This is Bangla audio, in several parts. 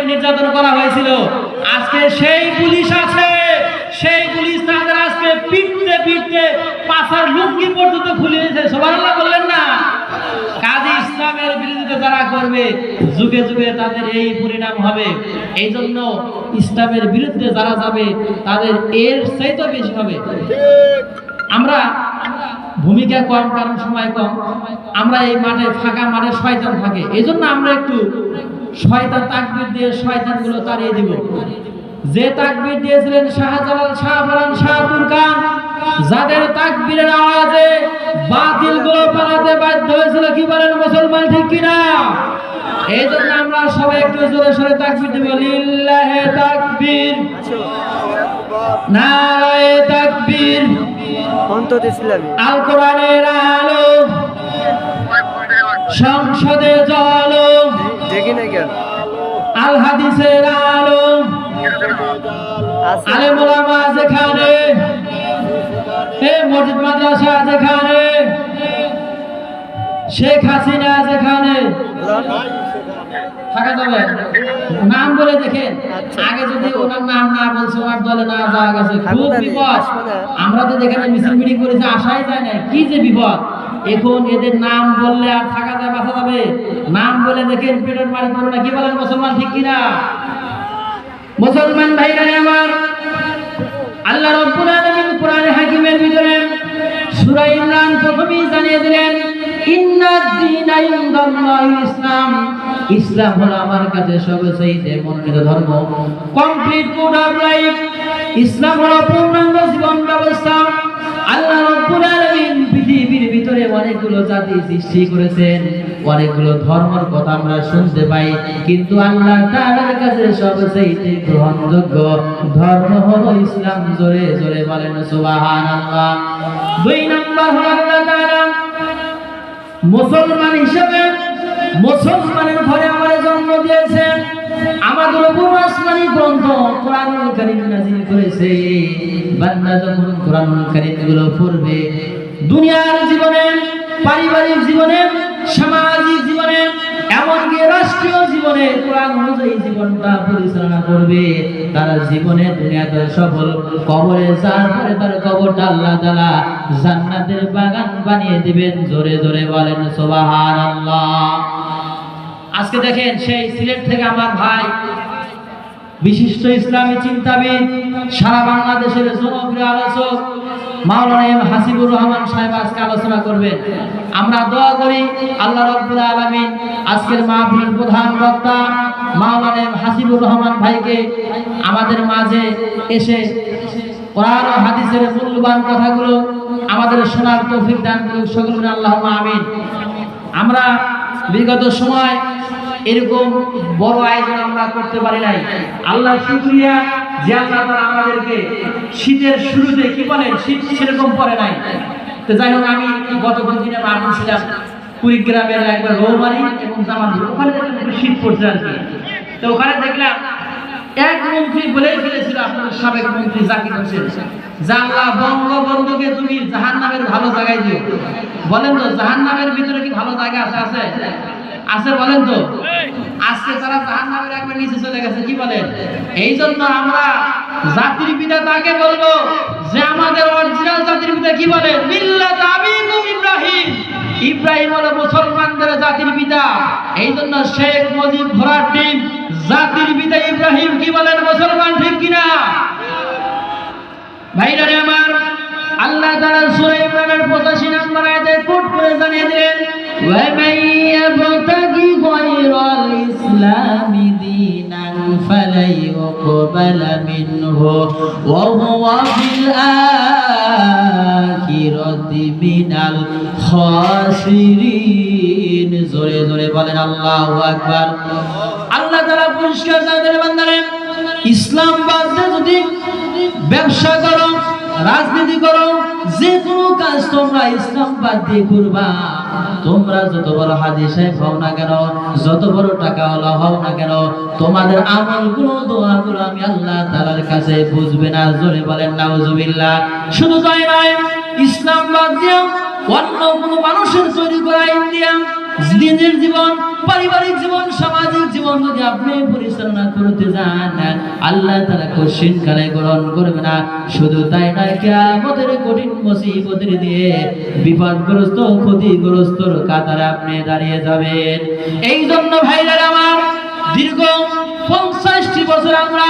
নির্যাতন করা হয়েছিল, আজকে সেই পুলিশ আছে, সেই পুলিশ তাদের আজকে পিটতে পিটতে পাছার লুঙ্গি পর্যন্ত খুলে দিয়েছে। সুবহানাল্লাহ বললেন না? কাজী ইসলামের বিরোধিতা যারা করবে যুগে যুগে তাদের এই পরিণাম হবে। এই জন্য ইসলামের বিরুদ্ধে যারা যাবে তাদের এর চাইতে বেশি হবে। আমরা ভূমিকা কম, কারণ সময় কম। আমরা এই মাঠে ফাঁকা মাঠে শয়তান থাকে, এই জন্য আমরা একটু শয়তান তাকবীর দিয়ে শয়তানগুলো তাড়িয়ে দিব। যে তাকবীর দিয়েছিলেন শাহজালাল, শাহ ফরান, শাহ তুরকান, যাদের তাকবীরের আওয়াজে বাতিলগুলো পালাতে বাধ্য হয়েছিল, কি বলেন মুসলমান, ঠিক কিনা? এই জন্য আমরা সবাই একটু জোরে সোরে তাকবীর দিব। লিল্লাহে তাকবীর, নারায়ে তাকবীর, আল কোরআনের আলো, সংসদে জ্বলো, আল হাদিসের আলো, আলেম ওলামা যেখানে, মসজিদ মাদ্রাসা যেখানে, শেখ হাসিনা যেখানে থাকা যাবে। নাম বলে দেখেন, আগে যদি ওনার নাম না বলছে, ওনার দলে না যাওয়া গেছে, খুব বিপদ। আমরা তো যেখানে মিছিল মিটিং করেছি আসাই যায় না, কি যে বিপদ। এখন এদের নাম বললে আর থাকা যায়, বাঁচা যাবে? নাম বলে দেখেন পেটের মারি করো না, কি বলেন মুসলমান, ঠিক কিনা? মুসলমান ভাইরা আমার, আল্লাহ রাব্বুল আলামিন কোরআনে হাকিমের ভিতরে সূরা ইমরান প্রথমেই জানিয়ে দিলেন, ইন্নাদ দীনা ইনদাল্লাহিল ইসলাম, ইসলাম হলো আমার কাছে সবচেয়ে মনোনীত ধর্ম। কমপ্লিট কোড অফ লাইফ, ইসলাম হলো পূর্ণাঙ্গ জীবন ব্যবস্থা। আল্লাহ রাব্বুল আলামিন পৃথিবীর ভিতরে অনেকগুলো জাতি সৃষ্টি করেছেন, অনেকগুলো ধর্মের কথা আমরা শুনতে পাই, কিন্তু আল্লাহ তাআলার কাছে সবচেয়ে গ্রহণযোগ্য ধর্ম হলো ইসলাম। জোরে জোরে বলেন সুবহানাল্লাহ। দুই নাম্বার হলো আল্লাহ তাআলা মুসলমান হিসেবে মুসলমানের ঘরে আমাদের জন্ম দিয়েছেন, আমাদের উপর আসমানী গ্রন্থ কোরআনুল কারীম নাযিল করেছে। বান্দা যখন কোরআনুল কারীম গুলো পড়বে, দুনিয়ার জীবনে, পারিবারিক জীবনে, সামাজিক জীবনে, এমনকি রাষ্ট্রীয় জীবনে কোরআন অনুযায়ী জীবনটা পরিচালনা করবে, তার জীবনে দুনিয়াতে সফল। কবরে যাওয়ার পরে তার কবরটা আল্লাহ তাআলা জান্নাতের বাগান বানিয়ে দিবেন। জোরে জোরে বলেন সুবহানাল্লাহ। আজকে দেখেন, সেই সিলেট থেকে আমার ভাই, বিশিষ্ট ইসলামী চিন্তাবিদ, সারা বাংলাদেশের জনপ্রিয় আলোচক মাওলানা হাসিবুর রহমান সাহেব আজকে আলোচনা করবেন। আমরা দোয়া করি আল্লাহ রাব্বুল আলামিন আজকের মাহফিলের প্রধান বক্তা মাওলানা হাসিবুর রহমান ভাইকে আমাদের মাঝে এসে কোরআন ও হাদিসের মূল্যবান কথাগুলো আমাদের শোনার তৌফিক দান করুন। সকলে আল্লাহুম্মা আমিন। আমরা বিগত সময় এরকম বড় আয়োজন আমরা করতে পারি নাই। আল্লাহ শুকরিয়া যে আল্লাহ তাআলা আমাদেরকে শীতের শুরুতে, কি বলেন, শীত সেরকম পড়ে নাই। তো যাই হোক, আমি গত দিনে মাহফিল ছিলাম কুড়িগ্রামের একবার রৌমারি এবং জামালপুর, ওখানে শীত পড়ছে আর কি। তো ওখানে দেখলাম এক মন্ত্রী বলেই ফেলেছিল, আপনাদের সাবেক মন্ত্রী জাকির হোসেন, যে আল্লাহ বঙ্গবন্ধুকে তুমি জাহান্নামের ভালো জায়গায় দিও। বলেন তো, জাহান্নামের ভিতরে কি ভালো জায়গা আছে? আছে আছে বলেন তো। আজকে তারা জাহান্নামের একবার নিচে চলে গেছে, কি বলেন? এই জন্য আমরা জাতির পিতা তাকে বলবো যে আমাদের অরিজিনাল জাতির পিতা, কি বলেন? মিল্লাত আবিকুম ইব্রাহিম। ইব্রাহিম হলো মুসলমানদের জাতির পিতা। এই জন্য শেখ মুজিব ঘোড়ার ডিম, জাতির পিতা ইব্রাহিম, কি বলেন মুসলমান, ঠিক কিনা? ভাইরা আমার, আল্লাহ তাআলা সূরা ইমরানের 85 নম্বর আয়াতে কোট করে জানিয়ে দিলেন, ওয়া মান ইয়াবতাগি গায়রাল ইসলামি দীনান ফালা ইউকবালা মিনহু ওয়া হুয়া ফিল আখিরাতি মিনাল খাসিরিন। জোরে জোরে বলেন আল্লাহু আকবার। আল্লাহ তাআলা পরিষ্কার জানেন, বান্দারে, ইসলাম বাদ দিয়ে যদি ব্যবসা করো, রাজনীতি করো, যে কোনো কাজ তোমরা ইসলাম বাদ দিয়ে করবা, তোমরা যত বড় হাজী সাহেব হও না কেন, যত বড় টাকাওয়ালা হও না কেন, তোমাদের আমলগুলো, দোয়াগুলো আমি আল্লাহ তাআলার কাছে বুঝবে না। জোরে বলেন নাউজুবিল্লাহ। শুধু তাই নয়, ইসলাম বাদ দিয়ে অন্য কোনো মানুষের তৈরি করা আইন দিয়া দিনের জীবন, পারিবারিক জীবন, সামাজিক জীবন যদি আপনি পরিচালনা করতে যান, আল্লাহ তাআলা কোশ্চিন কালে গ্রহণ করবে না। শুধু তাই নয়, কিয়ামতের কঠিন মুসিবতের দিয়ে বিপদগ্রস্ত, ক্ষতিগ্রস্তর কাতারে আপনি দাঁড়িয়ে যাবেন। এই জন্য ভাইরা আমার, দীর্ঘ 50টি বছর আমরা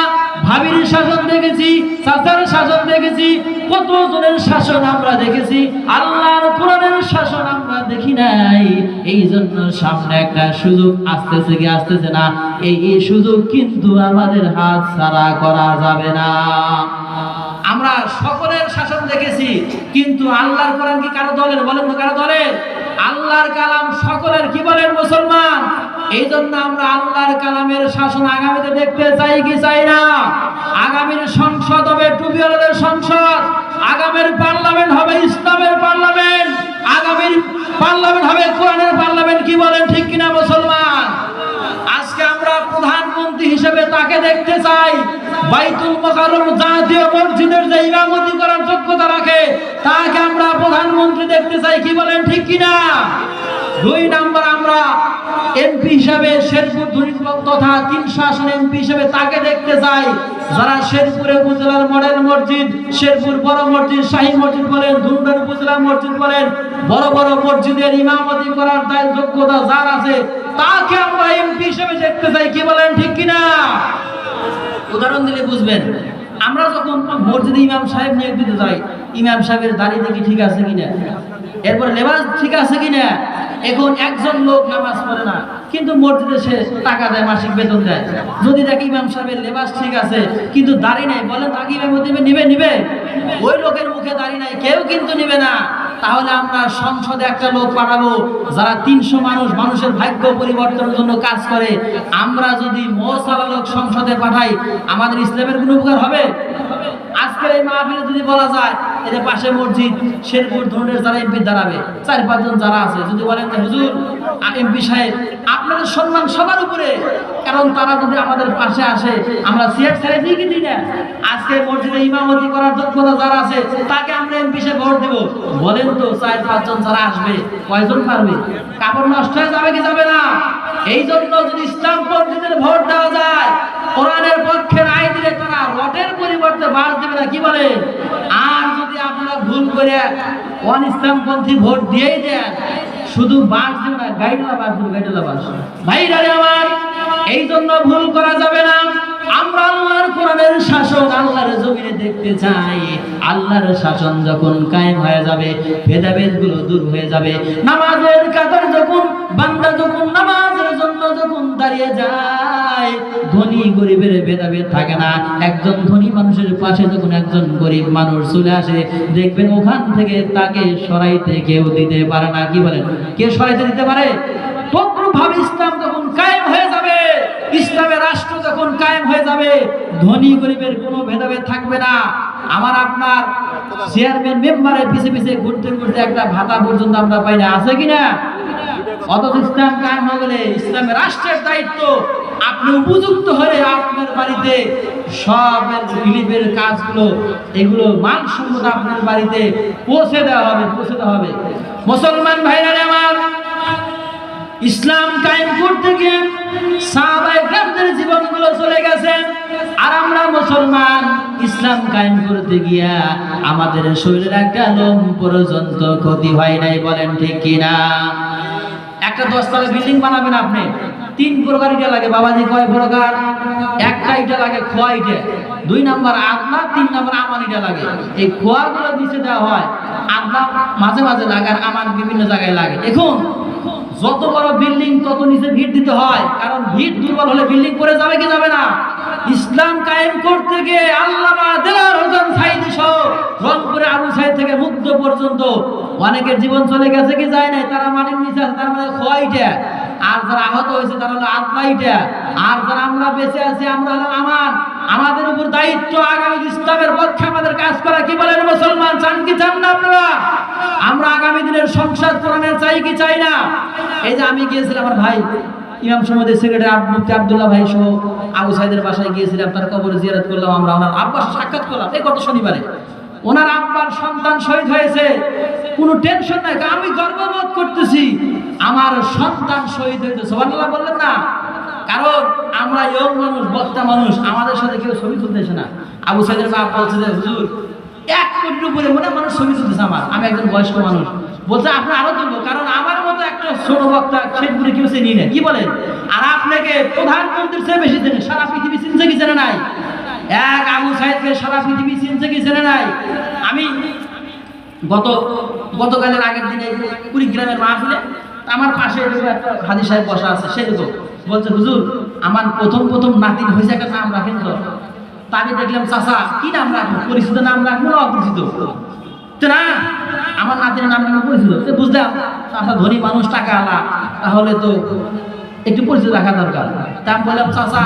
ভাবির শাসন দেখেছি, চাচার শাসন দেখেছি, কত জনের শাসন আমরা দেখেছি, আল্লাহর কোরআনের শাসন আমরা দেখি নাই। এই জন্য সামনে একটা সুযোগ আসতেছে কি আসতেছে না, এই সুযোগ কিন্তু আমাদের হাত ছাড়া করা যাবে না। আমরা সকলের শাসন দেখেছি, কিন্তু আল্লাহর কোরআন কি কারো দলের? বলেন তো, কারো দলের? আল্লাহর কালাম সকলের। কি বলেন মুসলমান? এই জন্য আমরা আল্লাহর কালামের শাসন আগামীতে দেখতে চাই কি চাই না? আগামীর সংসদ হবে টুপিওয়ালাদের সংসদ, আগামীর পার্লামেন্ট হবে ইসলামের পার্লামেন্ট, আগামীর পার্লামেন্ট হবে কোরআনের পার্লামেন্ট। কি বলেন, ঠিক কিনা মুসলমান? আজকে আমরা প্রধানমন্ত্রী হিসেবে তাকে দেখতে চাই। বাইতুল মুকাররম জাতীয় মসজিদের যে ইমামতি করার যোগ্যতা রাখে, তাকে আমরা প্রধানমন্ত্রী দেখতে চাই। কি বলেন, ঠিক কিনা? 2 নাম্বার, আমরা এমপি হিসাবে শেরপুর তথা 300 আসন এমপি হিসাবে তাকে দেখতে চাই, যারা শেরপুরে উপজেলার মডেল মসজিদ, শেরপুর বড় মসজিদ, শাহী মসজিদ বলেন, ধুনবাড়ি উপজেলা মসজিদ বলেন, বড় বড় মসজিদের ইমামতি করার দায় যোগ্যতা যার আছে, তাকে আমরা এমপি হিসেবে দেখতে চাই। কি বলেন, ঠিক কিনা? উদাহরণ দিলে বুঝবেন। আমরা যখন মসজিদে ইমাম সাহেব নিয়োগ দিতে যাই, ইমাম সাহেবের দাড়ি দেখি ঠিক আছে কিনা, এরপর লেবাস ঠিক আছে কিনা। এখন একজন লোক নামাজ পড়ে না, কিন্তু মসজিদে সে টাকা দেয়, মাসিক বেতন দেয়। যদি দেখি ইমাম সাহেবের লেবাস ঠিক আছে কিন্তু দাড়ি নেই, বলেন তাকে ইমামতি নিবে? ওই লোকের মুখে দাড়ি নাই, কেউ কিন্তু নিবে না। তাহলে আমরা সংসদে একটা লোক পাঠাবো যারা 300 মানুষের ভাগ্য পরিবর্তনের জন্য কাজ করে। আমরা যদি মশালা লোক সংসদে পাঠাই, আমাদের ইসলামের কোনো উপকার হবে? আজকের এই মাহফিলে যদি বলা যায়, এই যে পাশে মসজিদ, শেরপুর ধরনের যারা এমপি দাঁড়াবে, 4-5 জন যারা আছে, যদি বলেন যে হুজুর এমপি সাহেব আপনাদের সম্মান সবার উপরে, কারণ তারা যদি আমাদের পাশে আসে আমরা সিয়ার ছেড়ে দিই কি দিই না? আজকে মসজিদে ইমামতি করার যোগ্যতা যারা আছে তাকে আমরা এমপি সাহেব ভোট দেব। বলেন তো 4-5 জন যারা আসবে কয়জন পারবে? কাপড় নষ্ট হয়ে যাবে কি যাবে না? এই জন্য যদি ইসলাম পন্থীদের ভোট দেওয়া যায়, কোরআনের পক্ষে রায় দিলে তারা রটের পরিবর্তে বাস দেবে না। কি বলে? আর যদি আপনারা ভুল করে অন ইসলামপন্থী ভোট দিয়েই দেন, শুধু বাস দেবে না, গাইডলা বাস দেবে, গাইডলা বাস। ভাইরা আমার, এই জন্য ভুল করা যাবে না। আমরা আল্লাহর কোরআনের শাসন আল্লাহর জমিনে দেখতে চাই। আল্লাহর শাসন যখন কায়েম হয়ে যাবে, ভেদাভেদগুলো দূর হয়ে যাবে। নামাজের কাতার যখন বান্দা যখন নামাজের জন্য যখন দাঁড়িয়ে যায়, ধনী গরিবের ভেদাভেদ থাকে না। একজন ধনী মানুষের পাশে যখন একজন গরিব মানুষ চলে আসে, দেখবেন ওখান থেকে তাকে সরাইতে কেউ দিতে পারে না। কি বলেন? কে সরাইতে দিতে পারে? তদ্রূপভাবে ইসলাম যখন কায়েম হয়ে যাবে, ইসলামের রাষ্ট্র যখন কায়েম হয়ে যাবে, ধনী গরিবের কোনো ভেদাভেদ থাকবে না। আমার আপনার চেয়ারম্যান মেম্বারের পিছে পিছে ঘুরতে ঘুরতে একটা ভাতা পর্যন্ত আমরা পাই না, আছে কিনা? অথচ ইসলাম কায়েম হয়ে গেলে ইসলামের রাষ্ট্রের দায়িত্ব, আপনি উপযুক্ত হলে আপনার বাড়িতে সব রিলিফের কাজগুলো, এগুলো মানসম্মত আপনার বাড়িতে পৌঁছে দেওয়া হবে। মুসলমান ভাইরা আমার, ইসলাম কায়েম করতে গিয়ে সাহাবায়ে কেরামদের জীবনগুলো চলে গেছে, আর আমরা মুসলমান ইসলাম কায়েম করতে গিয়া আমাদের শরীরের একটা লোম পর্যন্ত ক্ষতি হয় নাই। বলেন ঠিক কিনা? একটা 10 তলা বিল্ডিং বানাবেন আপনি, 3 প্রকার ইটা লাগে। বাবাজি কয় প্রকার? একটা ইটা লাগে খোয়া ইটা, 2 নাম্বার আদলা, 3 নাম্বার আমান ইটা লাগে। এই খোয়াগুলো নিচে দেওয়া হয়, আদলা মাঝে মাঝে লাগে, আর আমান বিভিন্ন জায়গায় লাগে। এখন যত বড় বিল্ডিং তত নিচে ভিড় দিতে হয়, কারণ ভিড় দুর্বল হলে বিল্ডিং পড়ে যাবে কি যাবে না? ইসলাম কায়েম করতে গিয়ে আল্লামা দেলাওয়ার হোসেন সাঈদী সহ রংপুরে আবু সাঈদ থেকে মুগ্ধ পর্যন্ত অনেকের জীবন চলে গেছে কি যায় নাই? তারা মাটির নিচে আছে, তার মানে খোয়াইটা। আর যারা আহত হয়েছে তারা হলো আদলাইটা। আর যারা আমরা বেঁচে আছি আমরা হলো আমান। আমাদের উপর দায়িত্ব আগামী ইসলামের পক্ষে আমাদের কাজ করা। কি বলেন মুসলমান? চান কি চান না আপনারা? আমরা আগামী দিনের সংসদ কোরআনের চাই কি চাই না? এই যে আমি গিয়েছিলাম আমার ভাই ইমাম সমিতির সেক্রেটারি মুফতি আব্দুল্লাহ ভাই সহ আবু সাঈদের বাসায় গিয়েছিলাম, তার কবরে জিয়ারত করলাম, আমরা ওনার আব্বার সাক্ষাৎ করলাম এই গত শনিবারে। ওনার আব্বার সন্তান শহীদ হয়েছে, কোনো টেনশন নাই, আমি গর্ববোধ করতেছি আমার সন্তান শহীদ হয়েছে। সুবহানাল্লাহ বললেন না? কারণ আমরা ইয়ং মানুষ, বক্তা মানুষ, আমাদের সাথে কেউ ছবি তুলতেছে না। আবু সাইদের বাপ বলছে যে হুজুর 1 কোটির উপরে মনে মানুষ ছবি তুলতেছে আমার, আমি একজন বয়স্ক মানুষ, বলছে আপনি আরো তুলবো, কারণ আমার মতো একটা ছোট বক্তা শেখপুরে কেউ চিনি না। কি বলেন? আর আপনাকে প্রধানমন্ত্রীর চেয়ে বেশি চেনে, সারা পৃথিবী চিনছে কি চেনে নাই? এক আবু সাইদকে সারা পৃথিবী চিনছে কি চেনে নাই? আমি গতকালের আগের দিনে কুড়িগ্রামের মাহফিলে আমার পাশে একটা হাজী সাহেব বসা আছে, সে দেখো বলছে হুজুর আমার প্রথম নাতির হয়েছে, একটা নাম রাখেন তো। তা আমি দেখলাম চাচা কি নাম রাখবো, পরিচিত নাম রাখবো না অপরিচিত? না, আমার নাতির নাম রাখবো পরিচিত। বুঝলাম চাচা ধনী মানুষ, টাকা আলা, তাহলে তো একটু পরিচিত রাখা দরকার। তা আমি বললাম চাচা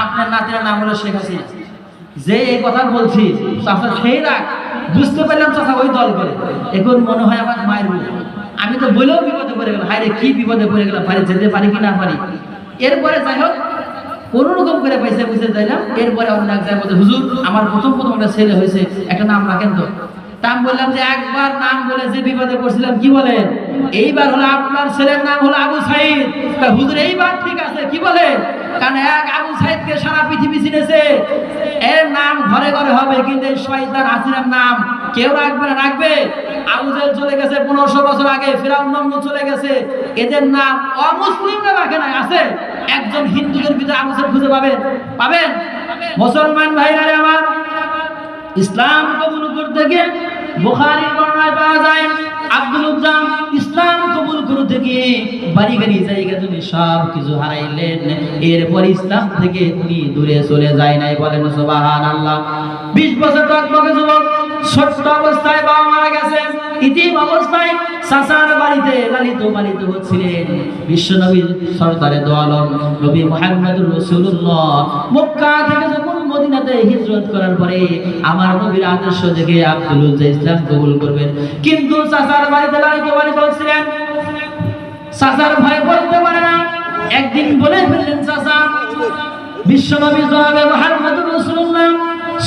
আপনার নাতির নাম হলো শেখ হাসিনা। যে এই কথা বলছি চাচা সেই রাখ, বুঝতে পারলাম চাচা ওই দল করে। এখন মনে হয় আমার মায়ের বলে, আমি তো বলেও বিপদে পড়ে গেলাম, হায় রে কি বিপদে পড়ে গেলাম, ভাই যেতে পারি কি না পারি। এরপরে যাই হোক কোন রকম করে পয়সা বুঝে যাইলাম। এরপরে অন্য এক জায়গায় বলতে হুজুর আমার প্রথম একটা ছেলে হয়েছে, একটা নাম রাখেন তো। তা আমি বললাম যে একবার নাম বলে যে বিপদে পড়ছিলাম, কি বলেন? এইবার হলো আপনার ছেলের নাম হলো আবু সাইদ। হুজুর এইবার ঠিক আছে, কি বলেন? কারণ এক আবু সাইদকে সারা পৃথিবী চিনেছে, এর নাম ঘরে ঘরে হবে, কিন্তু এই শয়তান হাসিনার নাম কেউ রাখবে না। রাখবে? আবু জেহেল চলে গেছে 1500 বছর আগে, ফিরআউন নমরুদ চলে গেছে, এদের নাম অমুসলিমরা রাখে না। আছে একজন হিন্দুদের ভিতরে আবু জেহেল খুঁজে পাবেন? মুসলমান ভাইরা আমার, ইসলাম কবুল করতে গিয়ে বুখারীর বর্ণনায় পাওয়া যায় আব্দুল উজ্জাম ইসলাম কবুল করতে গিয়ে বাড়ি গাড়ি জায়গা জমি সব কিছু হারাইলেন, এরপর ইসলাম থেকে উনি দূরে চলে যায় নাই। বলেন সুবহানাল্লাহ। 20 বছর টকবকে যুবক, ছোট্ট অবস্থায় বাবা মারা গেছে, ইতিম অবস্থায় চাচার বাড়িতে লালিত পালিত হচ্ছিলেন। বিশ্বনবী সরদারে দো আলম নবী মুহাম্মদুর রাসূলুল্লাহ মক্কা থেকে যখন মদিনাতে হিজরত করার পরে আমার নবীর আদর্শ দেখে আব্দুল উজ্জা ইসলাম কবুল করবেন, কিন্তু চাচার বাড়িতে লালিত পালিত হচ্ছিলেন, চাচার ভয় করতে পারে না। একদিন বলে ফেললেন চাচা, বিশ্বনবী জনাবে মুহাম্মদুর রাসূলুল্লাহ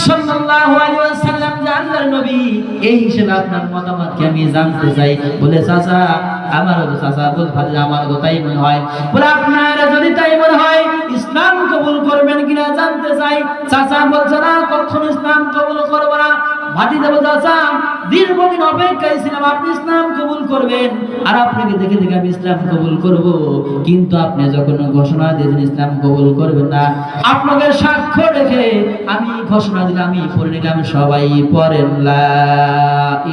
সাল্লাল্লাহু আলাইহি ওয়াসাল্লাম যে আল্লাহর নবী, এই হিসেবে আপনার মতামত কি আমি জানতে চাই। বলে চাচা আমারও তো চাচা বল ভাই আমারও তো তাই মনে হয়। বলে আপনার যদি তাই মনে হয় ইসলাম কবুল করবেন কিনা জানতে চাই। চাচা বলছে না কখনো ইসলাম কবুল করব না। ভাতিজা বলছে চাচা দীর্ঘদিন অপেক্ষায় ছিলাম আপনি ইসলাম কবুল করবেন, আর আপনাকে দেখে দেখে আমি ইসলাম কবুল করব, কিন্তু আপনি যখন ঘোষণা দিয়েছেন ইসলাম কবুল করবেন না, আপনাকে সাক্ষ্য রেখে আমি ঘোষণা দিলাম, আমি পড়ে নিলাম। সবাই পড়েন লা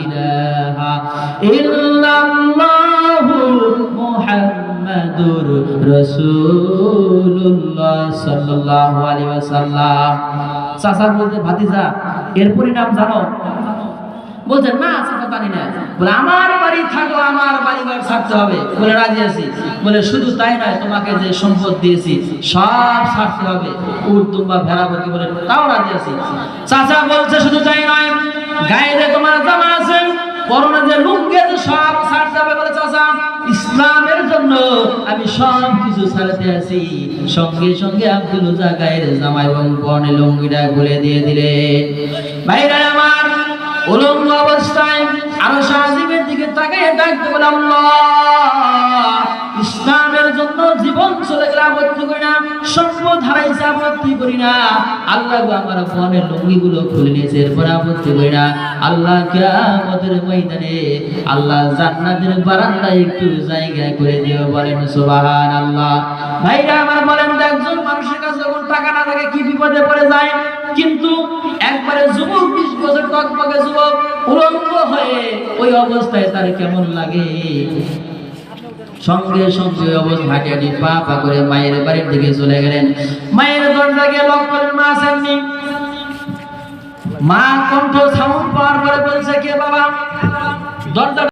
ইলাহা ইল্লাল্লাহু মুহাম্মাদুর রাসূলুল্লাহ সাল্লাল্লাহু আলাইহি ওয়াসাল্লাম। চাচা বলতে ভাতিজা এর পরিণাম জানো? বলছেন না চাচা জানি না। বলে আমার বাড়ি থাকো, আমার বাড়ি ঘর ছাড়তে হবে। বলে রাজি আছি। বলে শুধু তাই নয়, তোমাকে যে সম্পদ দিয়েছি সব ছাড়তে হবে, উট দুম্বা ভেড়া বলি, বলে তাও রাজি আছি। চাচা বলছে শুধু তাই নয়, গায়ে যে তোমার জামা আছে, পরনে যে লুঙ্গি আছে সব ছাড়তে হবে। বলে চাচা ইসলামের জন্য আমি সব কিছু ছাড়তে আছি। সঙ্গে সঙ্গে আব্দুল উজ্জা গায়ের জামা এবং পরনে লুঙ্গিটা খুলে দিয়ে দিলেন। ভাইরা আমার, উলঙ্গ অবস্থায় আরশ আজিমের দিকে তাকিয়ে ডাকতে বলে আল্লাহ, ইসলামের জন্য জীবন চলে গেলে আপত্তি করি না, সম্পদ হারাইছে আপত্তি করি না, আল্লাহ আমার পরনের লুঙ্গিগুলো খুলে নিয়েছে এরপর আপত্তি করি না। আল্লাহ কিয়ামতের ময়দানে আল্লাহ জান্নাতের বারান্দায় একটু জায়গা করে দিও। বলেন সুবহানাল্লাহ। ভাইরা আমার বলেন, একজন মানুষের কাছে যখন টাকা না থাকে কি বিপদে পড়ে যায়, কিন্তু একবারে যুবক 20 বছর টকবকে যুবক উলঙ্গ হয়ে ওই অবস্থায় তার কেমন লাগে। সঙ্গে সঙ্গে অবস্থা হাঁটি পা পা করে মায়ের বাড়ির দিকে চলে গেলেন। মায়ের দরজা গিয়ে লক করেন, মা আসেননি। মা কণ্ঠ সাউন্ড পাওয়ার পরে বলছে কে বাবা? দরজা